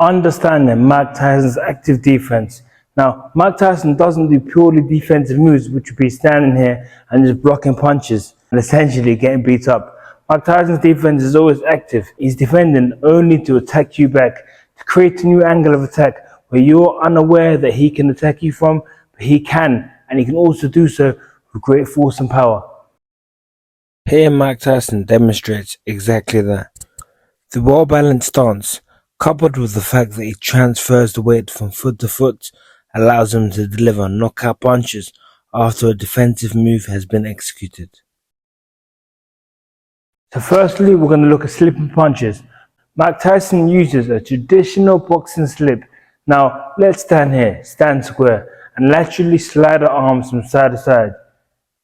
Understanding Mike Tyson's active defense. Now, Mike Tyson doesn't do purely defensive moves, which would be standing here and just blocking punches and essentially getting beat up. Mike Tyson's defense is always active. He's defending only to attack you back, to create a new angle of attack where you're unaware that he can attack you from, but he can, and he can also do so with great force and power. Here Mike Tyson demonstrates exactly that. The well-balanced stance, coupled with the fact that he transfers the weight from foot to foot, allows him to deliver knockout punches after a defensive move has been executed. So firstly, we're going to look at slipping punches. Mike Tyson uses a traditional boxing slip. Now, let's stand here, stand square, and laterally slide our arms from side to side.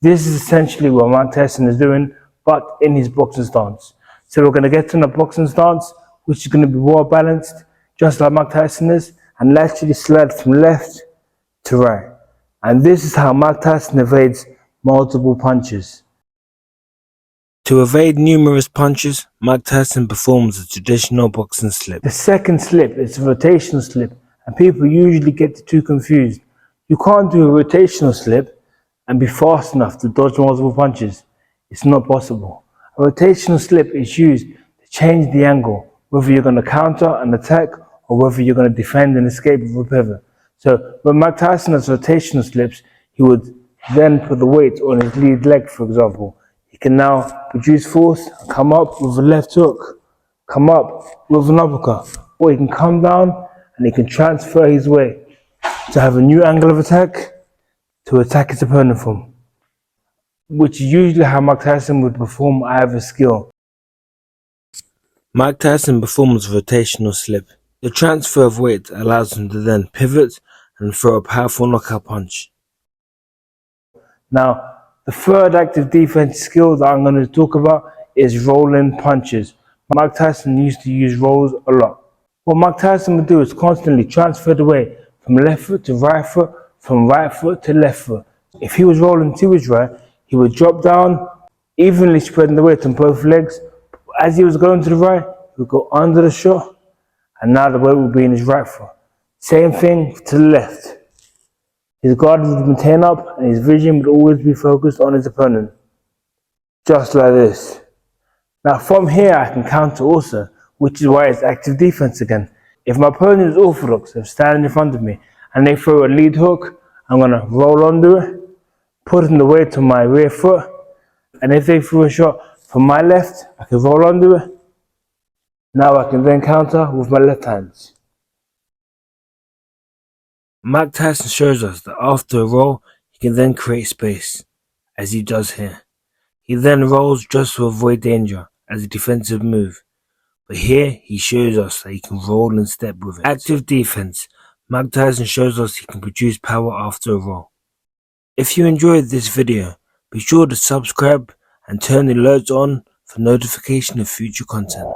This is essentially what Mike Tyson is doing, but in his boxing stance. So we're going to get in a boxing stance, which is going to be well balanced, just like Mike Tyson is, and laterally slide from left to right. And this is how Mike Tyson evades multiple punches. To evade numerous punches, Mike Tyson performs a traditional boxing slip. The second slip is a rotational slip, and people usually get the two confused. You can't do a rotational slip and be fast enough to dodge multiple punches. It's not possible. A rotational slip is used to change the angle, whether you're going to counter and attack or whether you're going to defend and escape with a pivot. So when Mike Tyson has rotational slips, he would then put the weight on his lead leg, for example. He can now produce force and come up with a left hook, come up with an uppercut, or he can come down and he can transfer his way to have a new angle of attack to attack his opponent from, which is usually how Mike Tyson would perform either skill. Mike Tyson performs a rotational slip. The transfer of weight allows him to then pivot and throw a powerful knockout punch. Now, the third active defense skill that I'm going to talk about is rolling punches. Mike Tyson used to use rolls a lot. What Mike Tyson would do is constantly transfer the weight from left foot to right foot, from right foot to left foot. If he was rolling to his right, he would drop down, evenly spreading the weight on both legs. As he was going to the right, he would go under the shot, and now the weight would be in his right foot. Same thing to the left. His guard would maintain up and his vision would always be focused on his opponent. Just like this. Now from here I can counter also, which is why it's active defense again. If my opponent is orthodox, they're standing in front of me and they throw a lead hook, I'm going to roll under it, put in the weight on my rear foot, and if they throw a shot from my left, I can roll under it. Now I can then counter with my left hands. Mike Tyson shows us that after a roll, he can then create space, as he does here. He then rolls just to avoid danger as a defensive move, but here he shows us that he can roll and step with it. Active defense. Mike Tyson shows us he can produce power after a roll. If you enjoyed this video, be sure to subscribe and turn the alerts on for notification of future content.